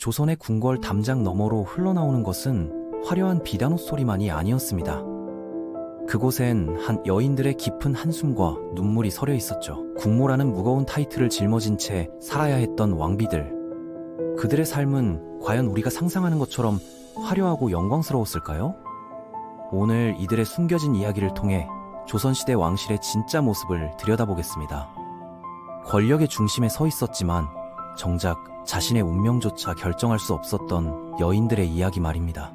조선의 궁궐 담장 너머로 흘러나오는 것은 화려한 비단옷 소리만이 아니었습니다. 그곳엔 한 여인들의 깊은 한숨과 눈물이 서려 있었죠. 국모라는 무거운 타이틀을 짊어진 채 살아야 했던 왕비들. 그들의 삶은 과연 우리가 상상하는 것처럼 화려하고 영광스러웠을까요? 오늘 이들의 숨겨진 이야기를 통해 조선시대 왕실의 진짜 모습을 들여다보겠습니다. 권력의 중심에 서 있었지만 정작 자신의 운명조차 결정할 수 없었던 여인들의 이야기 말입니다.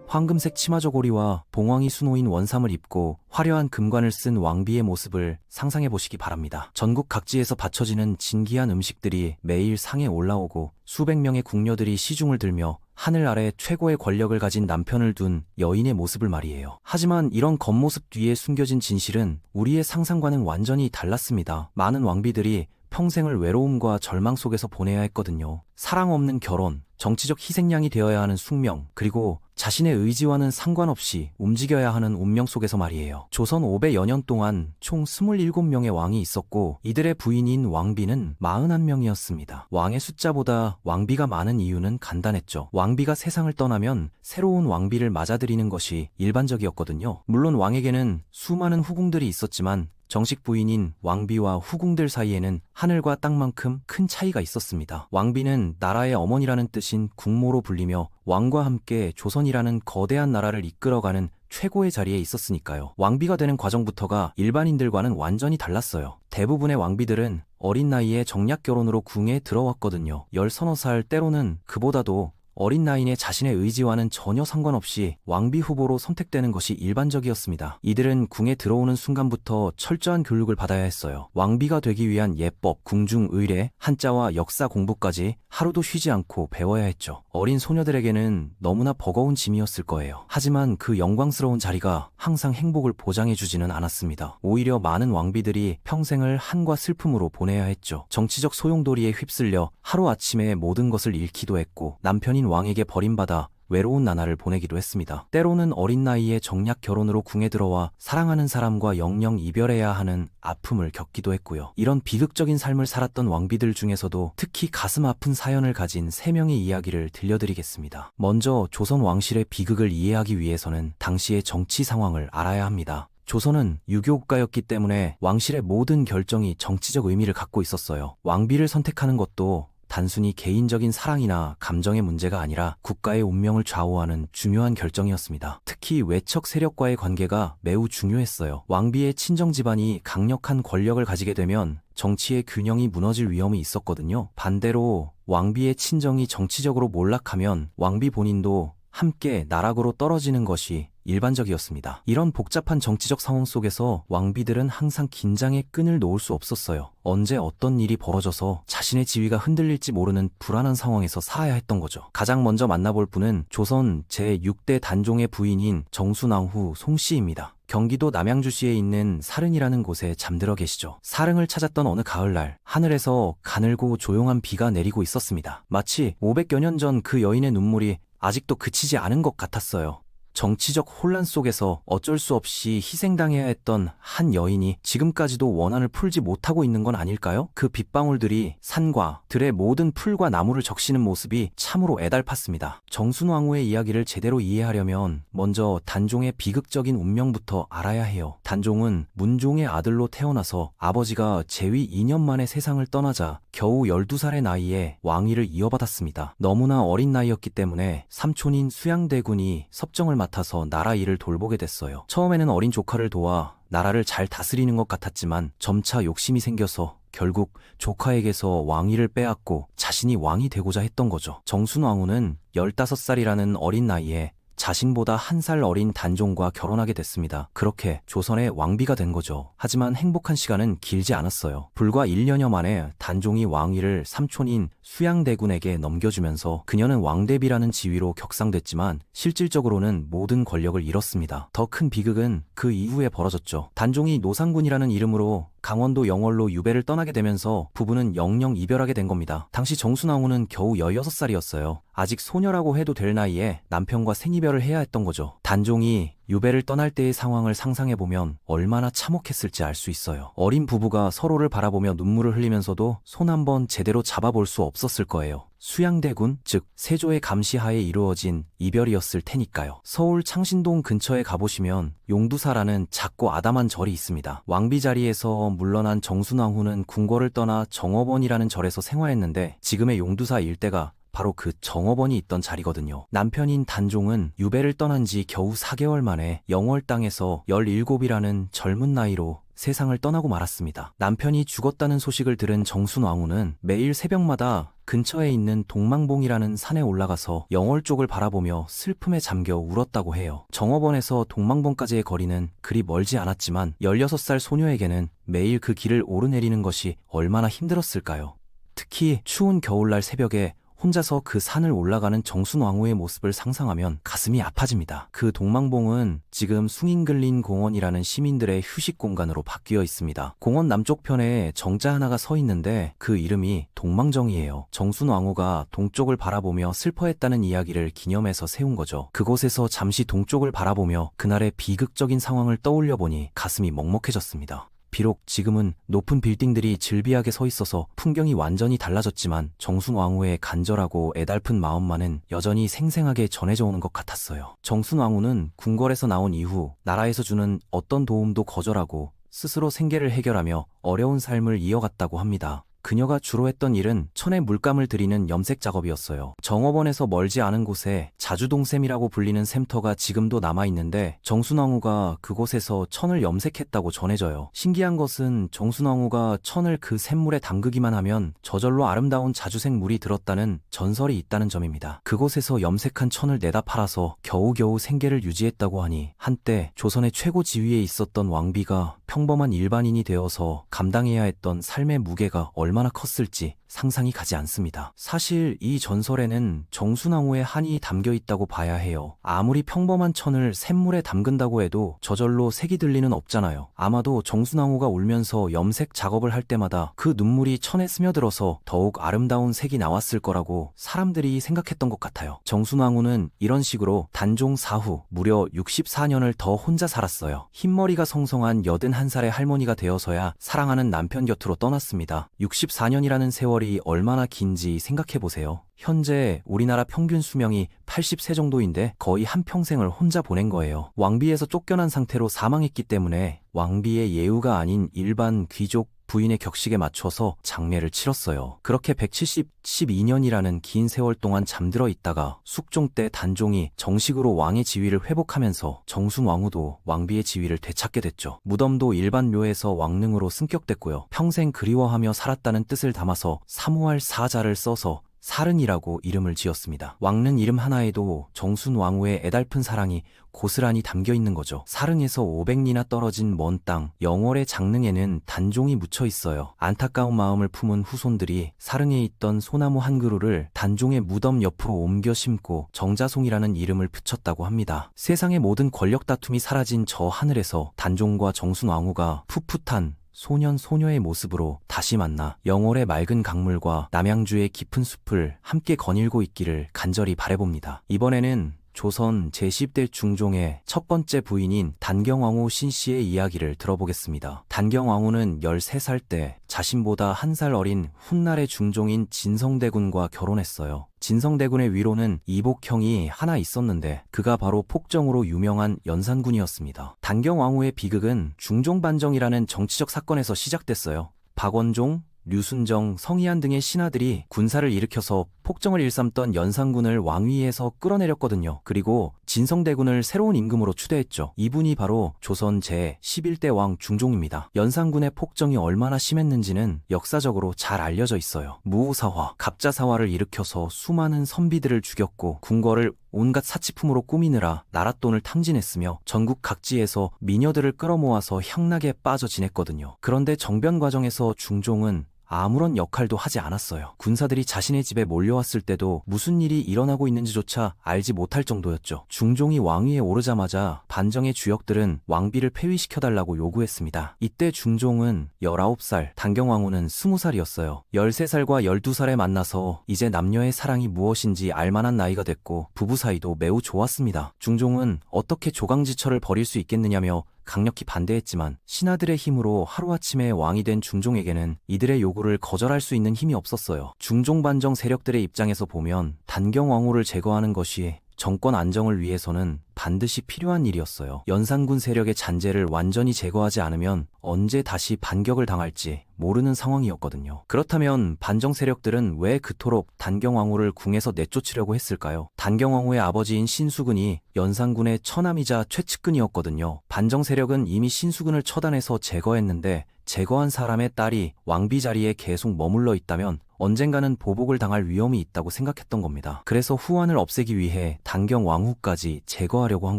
황금색 치마저고리와 봉황이 수놓인 원삼을 입고 화려한 금관을 쓴 왕비의 모습을 상상해 보시기 바랍니다. 전국 각지에서 바쳐지는 진귀한 음식들이 매일 상에 올라오고 수백 명의 궁녀들이 시중을 들며 하늘 아래 최고의 권력을 가진 남편을 둔 여인의 모습을 말이에요. 하지만 이런 겉모습 뒤에 숨겨진 진실은 우리의 상상과는 완전히 달랐습니다. 많은 왕비들이 평생을 외로움과 절망 속에서 보내야 했거든요. 사랑 없는 결혼, 정치적 희생양이 되어야 하는 숙명, 그리고 자신의 의지와는 상관없이 움직여야 하는 운명 속에서 말이에요. 조선 500여 년 동안 총 27명의 왕이 있었고 이들의 부인인 왕비는 41명이었습니다. 왕의 숫자보다 왕비가 많은 이유는 간단했죠. 왕비가 세상을 떠나면 새로운 왕비를 맞아들이는 것이 일반적이었거든요. 물론 왕에게는 수많은 후궁들이 있었지만 정식 부인인 왕비와 후궁들 사이에는 하늘과 땅만큼 큰 차이가 있었습니다. 왕비는 나라의 어머니라는 뜻인 국모로 불리며 왕과 함께 조선이라는 거대한 나라를 이끌어가는 최고의 자리에 있었으니까요. 왕비가 되는 과정부터가 일반인들과는 완전히 달랐어요. 대부분의 왕비들은 어린 나이에 정략 결혼으로 궁에 들어왔거든요. 10서너 살 때로는 그보다도 어린 나이에 자신의 의지와는 전혀 상관없이 왕비 후보로 선택되는 것이 일반적이었습니다. 이들은 궁에 들어오는 순간부터 철저한 교육을 받아야 했어요. 왕비가 되기 위한 예법, 궁중 의례, 한자와 역사 공부까지 하루도 쉬지 않고 배워야 했죠. 어린 소녀들에게는 너무나 버거운 짐이었을 거예요. 하지만 그 영광스러운 자리가 항상 행복을 보장해주지는 않았습니다. 오히려 많은 왕비들이 평생을 한과 슬픔으로 보내야 했죠. 정치적 소용돌이에 휩쓸려 하루아침에 모든 것을 잃기도 했고 남편인 왕에게 버림받아 외로운 나날을 보내기도 했습니다. 때로는 어린 나이에 정략 결혼으로 궁에 들어와 사랑하는 사람과 영영 이별해야 하는 아픔을 겪기도 했고요. 이런 비극적인 삶을 살았던 왕비들 중에서도 특히 가슴 아픈 사연을 가진 3명의 이야기를 들려드리겠습니다. 먼저 조선 왕실의 비극을 이해하기 위해서는 당시의 정치 상황을 알아야 합니다. 조선은 유교국가였기 때문에 왕실의 모든 결정이 정치적 의미를 갖고 있었어요. 왕비를 선택하는 것도 단순히 개인적인 사랑이나 감정의 문제가 아니라 국가의 운명을 좌우하는 중요한 결정이었습니다. 특히 외척 세력과의 관계가 매우 중요했어요. 왕비의 친정 집안이 강력한 권력을 가지게 되면 정치의 균형이 무너질 위험이 있었거든요. 반대로 왕비의 친정이 정치적으로 몰락하면 왕비 본인도 함께 나락으로 떨어지는 것이 일반적이었습니다. 이런 복잡한 정치적 상황 속에서 왕비들은 항상 긴장의 끈을 놓을 수 없었어요. 언제 어떤 일이 벌어져서 자신의 지위가 흔들릴지 모르는 불안한 상황에서 살아야 했던 거죠. 가장 먼저 만나볼 분은 조선 제6대 단종의 부인인 정순왕후 송씨입니다. 경기도 남양주시에 있는 사릉이라는 곳에 잠들어 계시죠. 사릉을 찾았던 어느 가을날 하늘에서 가늘고 조용한 비가 내리고 있었습니다. 마치 500여 년 전 그 여인의 눈물이 아직도 그치지 않은 것 같았어요. 정치적 혼란 속에서 어쩔 수 없이 희생당해야 했던 한 여인이 지금까지도 원한을 풀지 못하고 있는 건 아닐까요? 그 빗방울들이 산과 들의 모든 풀과 나무를 적시는 모습이 참으로 애달팠습니다. 정순왕후의 이야기를 제대로 이해하려면 먼저 단종의 비극적인 운명부터 알아야 해요. 단종은 문종의 아들로 태어나서 아버지가 재위 2년 만에 세상을 떠나자 겨우 12살의 나이에 왕위를 이어받았습니다. 너무나 어린 나이였기 때문에 삼촌인 수양대군이 섭정을 맡아서 나라 일을 돌보게 됐어요. 처음에는 어린 조카를 도와 나라를 잘 다스리는 것 같았지만 점차 욕심이 생겨서 결국 조카에게서 왕위를 빼앗고 자신이 왕이 되고자 했던 거죠. 정순왕후는 15살이라는 어린 나이에 자신보다 1살 어린 단종과 결혼하게 됐습니다. 그렇게 조선의 왕비가 된 거죠. 하지만 행복한 시간은 길지 않았어요. 불과 1년여 만에 단종이 왕위를 삼촌인 수양대군에게 넘겨주면서 그녀는 왕대비라는 지위로 격상됐지만 실질적으로는 모든 권력을 잃었습니다. 더 큰 비극은 그 이후에 벌어졌죠. 단종이 노상군이라는 이름으로 강원도 영월로 유배를 떠나게 되면서 부부는 영영 이별하게 된 겁니다. 당시 정순왕후는 겨우 16살이었어요. 아직 소녀라고 해도 될 나이에 남편과 생이별을 해야 했던 거죠. 단종이 유배를 떠날 때의 상황을 상상해보면 얼마나 참혹했을지 알 수 있어요. 어린 부부가 서로를 바라보며 눈물을 흘리면서도 손 한번 제대로 잡아볼 수 없었을 거예요. 수양대군, 즉 세조의 감시하에 이루어진 이별이었을 테니까요. 서울 창신동 근처에 가보시면 용두사라는 작고 아담한 절이 있습니다. 왕비 자리에서 물러난 정순왕후는 궁궐을 떠나 정업원이라는 절에서 생활했는데 지금의 용두사 일대가 바로 그 정업원이 있던 자리거든요. 남편인 단종은 유배를 떠난 지 겨우 4개월 만에 영월 땅에서 17이라는 젊은 나이로 세상을 떠나고 말았습니다. 남편이 죽었다는 소식을 들은 정순왕후는 매일 새벽마다 근처에 있는 동망봉이라는 산에 올라가서 영월 쪽을 바라보며 슬픔에 잠겨 울었다고 해요. 정업원에서 동망봉까지의 거리는 그리 멀지 않았지만 16살 소녀에게는 매일 그 길을 오르내리는 것이 얼마나 힘들었을까요? 특히 추운 겨울날 새벽에 혼자서 그 산을 올라가는 정순왕후의 모습을 상상하면 가슴이 아파집니다. 그 동망봉은 지금 숭인근린공원이라는 시민들의 휴식 공간으로 바뀌어 있습니다. 공원 남쪽 편에 정자 하나가 서 있는데 그 이름이 동망정이에요. 정순왕후가 동쪽을 바라보며 슬퍼했다는 이야기를 기념해서 세운 거죠. 그곳에서 잠시 동쪽을 바라보며 그날의 비극적인 상황을 떠올려 보니 가슴이 먹먹해졌습니다. 비록 지금은 높은 빌딩들이 즐비하게 서 있어서 풍경이 완전히 달라졌지만 정순왕후의 간절하고 애달픈 마음만은 여전히 생생하게 전해져 오는 것 같았어요. 정순왕후는 궁궐에서 나온 이후 나라에서 주는 어떤 도움도 거절하고 스스로 생계를 해결하며 어려운 삶을 이어갔다고 합니다. 그녀가 주로 했던 일은 천에 물감을 들이는 염색 작업이었어요. 정업원에서 멀지 않은 곳에 자주동샘이라고 불리는 샘터가 지금도 남아있는데 정순왕후가 그곳에서 천을 염색했다고 전해져요. 신기한 것은 정순왕후가 천을 그 샘물에 담그기만 하면 저절로 아름다운 자주색 물이 들었다는 전설이 있다는 점입니다. 그곳에서 염색한 천을 내다 팔아서 겨우겨우 생계를 유지했다고 하니 한때 조선의 최고 지위에 있었던 왕비가 평범한 일반인이 되어서 감당해야 했던 삶의 무게가 얼마나 컸을지 상상이 가지 않습니다. 사실 이 전설에는 정순왕후의 한이 담겨 있다고 봐야 해요. 아무리 평범한 천을 샘물에 담근다고 해도 저절로 색이 들 리는 없잖아요. 아마도 정순왕후가 울면서 염색 작업을 할 때마다 그 눈물이 천에 스며들어서 더욱 아름다운 색이 나왔을 거라고 사람들이 생각했던 것 같아요. 정순왕후는 이런 식으로 단종 사후 무려 64년을 더 혼자 살았어요. 흰머리가 성성한 81살의 할머니가 되어서야 사랑하는 남편 곁으로 떠났습니다. 64년이라는 세월이 얼마나 긴지 생각해보세요. 현재 우리나라 평균 수명이 80세 정도인데 거의 한평생을 혼자 보낸 거예요. 왕비에서 쫓겨난 상태로 사망했기 때문에 왕비의 예우가 아닌 일반 귀족 부인의 격식에 맞춰서 장례를 치렀어요. 그렇게 172년이라는 긴 세월 동안 잠들어 있다가 숙종 때 단종이 정식으로 왕의 지위를 회복하면서 정순왕후도 왕비의 지위를 되찾게 됐죠. 무덤도 일반 묘에서 왕릉으로 승격됐고요. 평생 그리워하며 살았다는 뜻을 담아서 사모할 사자를 써서 사른이라고 이름을 지었습니다. 왕릉 이름 하나에도 정순왕후의 애달픈 사랑이 고스란히 담겨 있는 거죠. 사릉에서 500리나 떨어진 먼 땅 영월의 장릉에는 단종이 묻혀 있어요. 안타까운 마음을 품은 후손들이 사릉에 있던 소나무 한 그루를 단종의 무덤 옆으로 옮겨 심고 정자송이라는 이름을 붙였다고 합니다. 세상의 모든 권력 다툼이 사라진 저 하늘에서 단종과 정순왕후가 풋풋한 소년 소녀의 모습으로 다시 만나 영월의 맑은 강물과 남양주의 깊은 숲을 함께 거닐고 있기를 간절히 바라봅니다. 이번에는 조선 제10대 중종의 첫 번째 부인인 단경왕후 신씨의 이야기를 들어보겠습니다. 단경왕후는 13살 때 자신보다 한 살 어린 훗날의 중종인 진성대군과 결혼했어요. 진성대군의 위로는 이복형이 하나 있었는데 그가 바로 폭정으로 유명한 연산군이었습니다. 단경왕후의 비극은 중종반정이라는 정치적 사건에서 시작됐어요. 박원종, 류순정, 성희안 등의 신하들이 군사를 일으켜서 폭정을 일삼던 연산군을 왕위에서 끌어내렸거든요. 그리고 진성대군을 새로운 임금으로 추대했죠. 이분이 바로 조선 제11대 왕 중종입니다. 연산군의 폭정이 얼마나 심했는지는 역사적으로 잘 알려져 있어요. 무오사화, 갑자사화를 일으켜서 수많은 선비들을 죽였고 궁궐을 온갖 사치품으로 꾸미느라 나랏돈을 탕진했으며 전국 각지에서 미녀들을 끌어모아서 향락에 빠져 지냈거든요. 그런데 정변 과정에서 중종은 아무런 역할도 하지 않았어요. 군사들이 자신의 집에 몰려왔을 때도 무슨 일이 일어나고 있는지조차 알지 못할 정도였죠. 중종이 왕위에 오르자마자 반정의 주역들은 왕비를 폐위시켜달라고 요구했습니다. 이때 중종은 19살, 단경왕후는 20살이었어요. 13살과 12살에 만나서 이제 남녀의 사랑이 무엇인지 알만한 나이가 됐고 부부 사이도 매우 좋았습니다. 중종은 어떻게 조강지처를 벌일 수 있겠느냐며 강력히 반대했지만 신하들의 힘으로 하루아침에 왕이 된 중종에게는 이들의 요구를 거절할 수 있는 힘이 없었어요. 중종 반정 세력들의 입장에서 보면 단경왕후를 제거하는 것이 정권 안정을 위해서는 반드시 필요한 일이었어요. 연산군 세력의 잔재를 완전히 제거하지 않으면 언제 다시 반격을 당할지 모르는 상황이었거든요. 그렇다면 반정 세력들은 왜 그토록 단경왕후를 궁에서 내쫓으려고 했을까요? 단경왕후의 아버지인 신수근이 연산군의 처남이자 최측근이었거든요. 반정 세력은 이미 신수근을 처단해서 제거했는데 제거한 사람의 딸이 왕비 자리에 계속 머물러 있다면 언젠가는 보복을 당할 위험이 있다고 생각했던 겁니다. 그래서 후환을 없애기 위해 단경왕후까지 제거하려고 한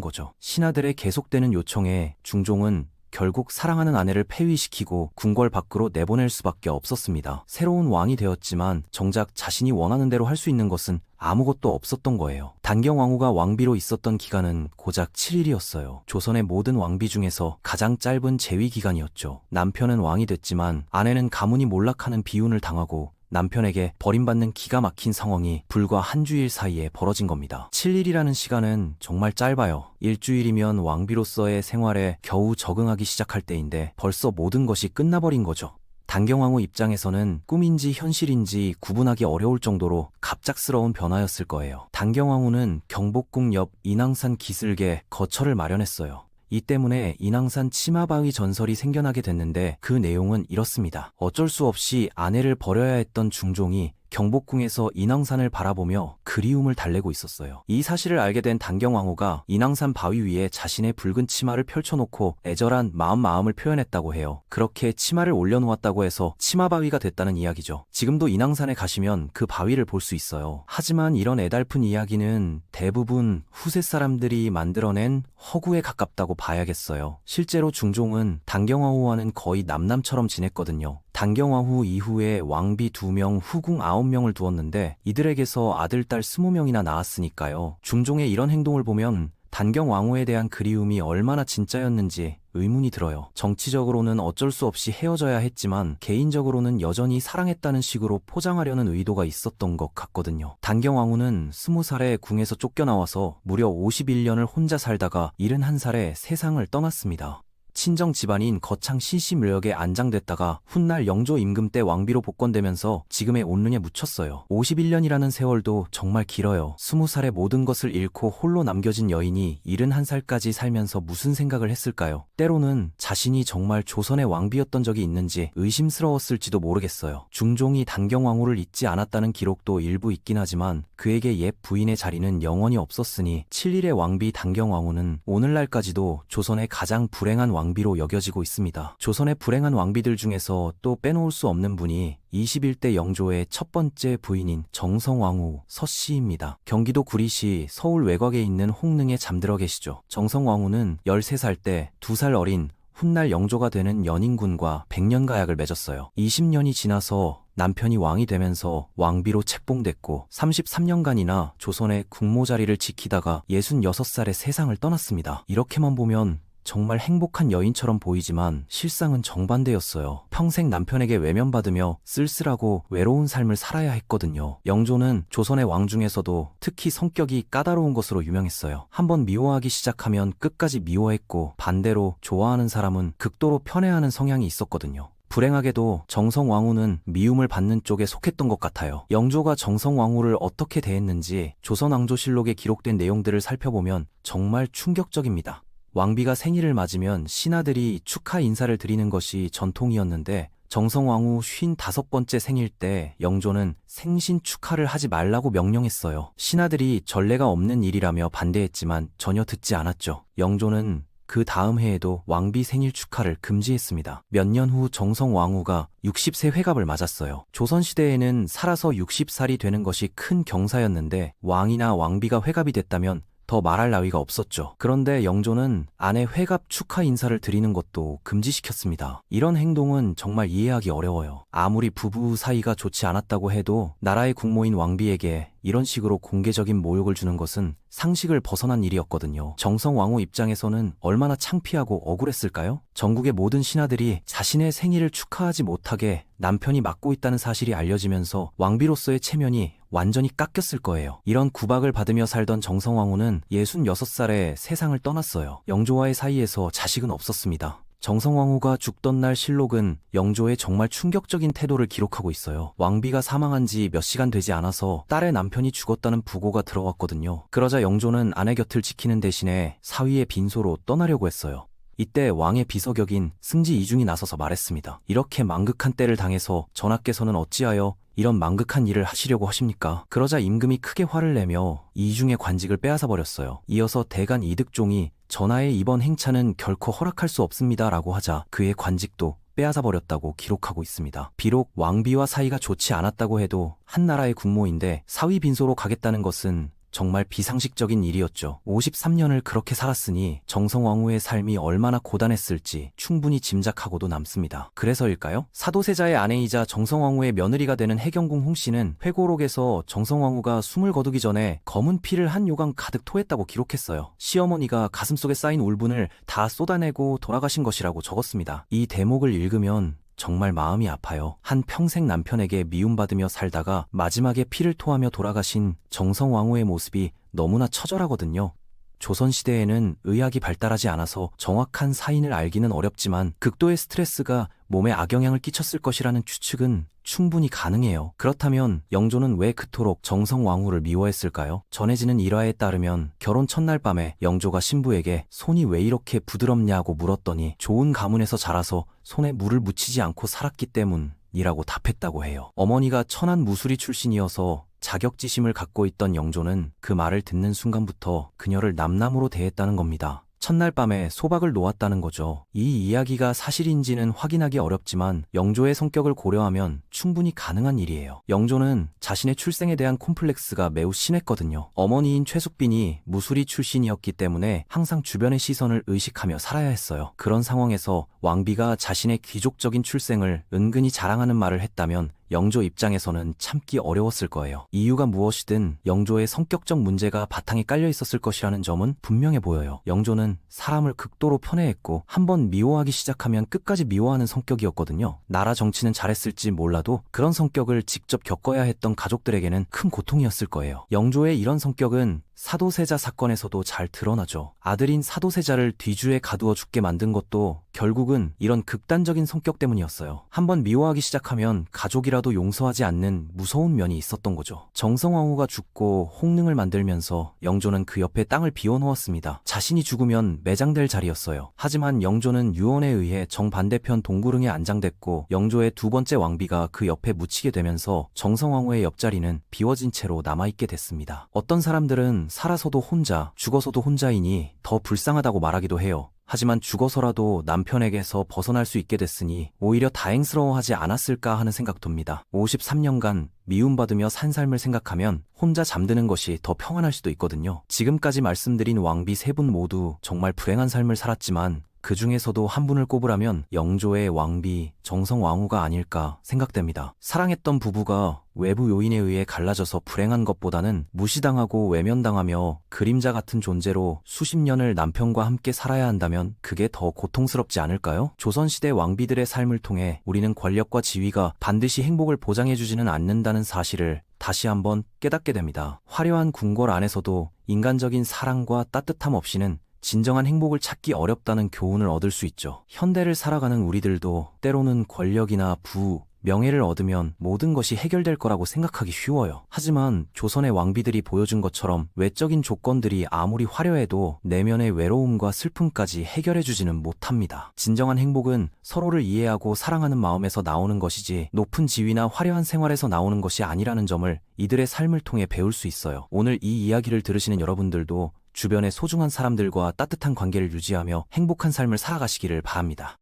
거죠. 신하들의 계속되는 요청에 중종은 결국 사랑하는 아내를 폐위시키고 궁궐 밖으로 내보낼 수밖에 없었습니다. 새로운 왕이 되었지만 정작 자신이 원하는 대로 할 수 있는 것은 아무것도 없었던 거예요. 단경왕후가 왕비로 있었던 기간은 고작 7일이었어요. 조선의 모든 왕비 중에서 가장 짧은 재위 기간이었죠. 남편은 왕이 됐지만 아내는 가문이 몰락하는 비운을 당하고 남편에게 버림받는 기가 막힌 상황이 불과 한 주일 사이에 벌어진 겁니다. 7일이라는 시간은 정말 짧아요. 일주일이면 왕비로서의 생활에 겨우 적응하기 시작할 때인데 벌써 모든 것이 끝나버린 거죠. 단경왕후 입장에서는 꿈인지 현실인지 구분하기 어려울 정도로 갑작스러운 변화였을 거예요. 단경왕후는 경복궁 옆 인왕산 기슭에 거처를 마련했어요. 이 때문에 인왕산 치마바위 전설이 생겨나게 됐는데 그 내용은 이렇습니다. 어쩔 수 없이 아내를 버려야 했던 중종이 경복궁에서 인왕산을 바라보며 그리움을 달래고 있었어요. 이 사실을 알게 된 단경왕후가 인왕산 바위 위에 자신의 붉은 치마를 펼쳐놓고 애절한 마음을 표현했다고 해요. 그렇게 치마를 올려놓았다고 해서 치마바위가 됐다는 이야기죠. 지금도 인왕산에 가시면 그 바위를 볼 수 있어요. 하지만 이런 애달픈 이야기는 대부분 후세 사람들이 만들어낸 허구에 가깝다고 봐야겠어요. 실제로 중종은 단경왕후와는 거의 남남처럼 지냈거든요. 단경왕후 이후에 왕비 2명, 후궁 9명을 두었는데 이들에게서 아들, 딸 20명이나 낳았으니까요. 중종의 이런 행동을 보면 단경왕후에 대한 그리움이 얼마나 진짜였는지 의문이 들어요. 정치적으로는 어쩔 수 없이 헤어져야 했지만 개인적으로는 여전히 사랑했다는 식으로 포장하려는 의도가 있었던 것 같거든요. 단경왕후는 20살에 궁에서 쫓겨나와서 무려 51년을 혼자 살다가 71살에 세상을 떠났습니다. 친정 집안인 거창 신시묘역에 안장됐다가 훗날 영조 임금 때 왕비로 복권되면서 지금의 온륜에 묻혔어요. 51년이라는 세월도 정말 길어요. 20살에 모든 것을 잃고 홀로 남겨진 여인이 71살까지 살면서 무슨 생각을 했을까요? 때로는 자신이 정말 조선의 왕비였던 적이 있는지 의심스러웠을지도 모르겠어요. 중종이 단경왕후를 잊지 않았다는 기록도 일부 있긴 하지만 그에게 옛 부인의 자리는 영원히 없었으니 7일의 왕비 단경왕후는 오늘날까지도 조선의 가장 불행한 왕비로 여겨지고 있습니다. 조선의 불행한 왕비들 중에서 또 빼놓을 수 없는 분이 21대 영조의 첫 번째 부인인 정성왕후 서씨입니다. 경기도 구리시 서울 외곽에 있는 홍릉에 잠들어 계시죠. 정성왕후는 13살 때 2살 어린 훗날 영조가 되는 연인군과 백년가약을 맺었어요. 20년이 지나서 남편이 왕이 되면서 왕비로 책봉됐고 33년간이나 조선의 국모 자리를 지키다가 66살에 세상을 떠났습니다. 이렇게만 보면 정말 행복한 여인처럼 보이지만 실상은 정반대였어요. 평생 남편에게 외면받으며 쓸쓸하고 외로운 삶을 살아야 했거든요. 영조는 조선의 왕 중에서도 특히 성격이 까다로운 것으로 유명했어요. 한번 미워하기 시작하면 끝까지 미워했고 반대로 좋아하는 사람은 극도로 편애하는 성향이 있었거든요. 불행하게도 정성왕후는 미움을 받는 쪽에 속했던 것 같아요. 영조가 정성왕후를 어떻게 대했는지 조선왕조실록에 기록된 내용들을 살펴보면 정말 충격적입니다. 왕비가 생일을 맞으면 신하들이 축하 인사를 드리는 것이 전통이었는데 정성왕후 55번째 생일 때 영조는 생신 축하를 하지 말라고 명령했어요. 신하들이 전례가 없는 일이라며 반대했지만 전혀 듣지 않았죠. 영조는 그 다음 해에도 왕비 생일 축하를 금지했습니다. 몇 년 후 정성왕후가 60세 회갑을 맞았어요. 조선시대에는 살아서 60살이 되는 것이 큰 경사였는데 왕이나 왕비가 회갑이 됐다면 더 말할 나위가 없었죠. 그런데 영조는 아내 회갑 축하 인사를 드리는 것도 금지시켰습니다. 이런 행동은 정말 이해하기 어려워요. 아무리 부부 사이가 좋지 않았다고 해도 나라의 국모인 왕비에게 이런 식으로 공개적인 모욕을 주는 것은 상식을 벗어난 일이었거든요. 정성왕후 입장에서는 얼마나 창피하고 억울했을까요? 전국의 모든 신하들이 자신의 생일을 축하하지 못하게 남편이 맡고 있다는 사실이 알려지면서 왕비로서의 체면이 완전히 깎였을 거예요. 이런 구박을 받으며 살던 정성왕후는 66살에 세상을 떠났어요. 영조와의 사이에서 자식은 없었습니다. 정성왕후가 죽던 날 실록은 영조의 정말 충격적인 태도를 기록하고 있어요. 왕비가 사망한 지 몇 시간 되지 않아서 딸의 남편이 죽었다는 부고가 들어왔거든요. 그러자 영조는 아내 곁을 지키는 대신에 사위의 빈소로 떠나려고 했어요. 이때 왕의 비서격인 승지 이중이 나서서 말했습니다. 이렇게 망극한 때를 당해서 전하께서는 어찌하여 이런 망극한 일을 하시려고 하십니까? 그러자 임금이 크게 화를 내며 이중의 관직을 빼앗아 버렸어요. 이어서 대간 이득종이 전하의 이번 행차는 결코 허락할 수 없습니다 라고 하자 그의 관직도 빼앗아 버렸다고 기록하고 있습니다. 비록 왕비와 사이가 좋지 않았다고 해도 한 나라의 국모인데 사위 빈소로 가겠다는 것은 정말 비상식적인 일이었죠. 53년을 그렇게 살았으니 정성왕후의 삶이 얼마나 고단했을지 충분히 짐작하고도 남습니다. 그래서일까요? 사도세자의 아내이자 정성왕후의 며느리가 되는 해경궁 홍씨는 회고록에서 정성왕후가 숨을 거두기 전에 검은 피를 한 요강 가득 토했다고 기록했어요. 시어머니가 가슴속에 쌓인 울분을 다 쏟아내고 돌아가신 것이라고 적었습니다. 이 대목을 읽으면 정말 마음이 아파요. 한 평생 남편에게 미움받으며 살다가 마지막에 피를 토하며 돌아가신 정성왕후의 모습이 너무나 처절하거든요. 조선시대에는 의학이 발달하지 않아서 정확한 사인을 알기는 어렵지만 극도의 스트레스가 몸에 악영향을 끼쳤을 것이라는 추측은 충분히 가능해요. 그렇다면 영조는 왜 그토록 정성왕후를 미워했을까요? 전해지는 일화에 따르면 결혼 첫날 밤에 영조가 신부에게 손이 왜 이렇게 부드럽냐고 물었더니 좋은 가문에서 자라서 손에 물을 묻히지 않고 살았기 때문이라고 답했다고 해요. 어머니가 천안 무수리 출신이어서 자격지심을 갖고 있던 영조는 그 말을 듣는 순간부터 그녀를 남남으로 대했다는 겁니다. 첫날 밤에 소박을 놓았다는 거죠. 이 이야기가 사실인지는 확인하기 어렵지만 영조의 성격을 고려하면 충분히 가능한 일이에요. 영조는 자신의 출생에 대한 콤플렉스가 매우 심했거든요. 어머니인 최숙빈이 무수리 출신이었기 때문에 항상 주변의 시선을 의식하며 살아야 했어요. 그런 상황에서 왕비가 자신의 귀족적인 출생을 은근히 자랑하는 말을 했다면 영조 입장에서는 참기 어려웠을 거예요. 이유가 무엇이든 영조의 성격적 문제가 바탕에 깔려 있었을 것이라는 점은 분명해 보여요. 영조는 사람을 극도로 편애했고 한번 미워하기 시작하면 끝까지 미워하는 성격이었거든요. 나라 정치는 잘했을지 몰라도 그런 성격을 직접 겪어야 했던 가족들에게는 큰 고통이었을 거예요. 영조의 이런 성격은 사도세자 사건에서도 잘 드러나죠. 아들인 사도세자를 뒤주에 가두어 죽게 만든 것도 결국은 이런 극단적인 성격 때문이었어요. 한번 미워하기 시작하면 가족이라도 용서하지 않는 무서운 면이 있었던 거죠. 정성왕후가 죽고 홍릉을 만들면서 영조는 그 옆에 땅을 비워놓았습니다. 자신이 죽으면 매장될 자리였어요. 하지만 영조는 유언에 의해 정반대편 동구릉에 안장됐고 영조의 두 번째 왕비가 그 옆에 묻히게 되면서 정성왕후의 옆자리는 비워진 채로 남아있게 됐습니다. 어떤 사람들은 살아서도 혼자, 죽어서도 혼자이니 더 불쌍하다고 말하기도 해요. 하지만 죽어서라도 남편에게서 벗어날 수 있게 됐으니 오히려 다행스러워하지 않았을까 하는 생각 듭니다. 53년간 미움받으며 산 삶을 생각하면 혼자 잠드는 것이 더 평안할 수도 있거든요. 지금까지 말씀드린 왕비 세 분 모두 정말 불행한 삶을 살았지만 그 중에서도 한 분을 꼽으라면 영조의 왕비 정성왕후가 아닐까 생각됩니다. 사랑했던 부부가 외부 요인에 의해 갈라져서 불행한 것보다는 무시당하고 외면당하며 그림자 같은 존재로 수십 년을 남편과 함께 살아야 한다면 그게 더 고통스럽지 않을까요? 조선시대 왕비들의 삶을 통해 우리는 권력과 지위가 반드시 행복을 보장해주지는 않는다는 사실을 다시 한번 깨닫게 됩니다. 화려한 궁궐 안에서도 인간적인 사랑과 따뜻함 없이는 진정한 행복을 찾기 어렵다는 교훈을 얻을 수 있죠. 현대를 살아가는 우리들도 때로는 권력이나 부, 명예를 얻으면 모든 것이 해결될 거라고 생각하기 쉬워요. 하지만 조선의 왕비들이 보여준 것처럼 외적인 조건들이 아무리 화려해도 내면의 외로움과 슬픔까지 해결해주지는 못합니다. 진정한 행복은 서로를 이해하고 사랑하는 마음에서 나오는 것이지 높은 지위나 화려한 생활에서 나오는 것이 아니라는 점을 이들의 삶을 통해 배울 수 있어요. 오늘 이 이야기를 들으시는 여러분들도 주변의 소중한 사람들과 따뜻한 관계를 유지하며 행복한 삶을 살아가시기를 바랍니다.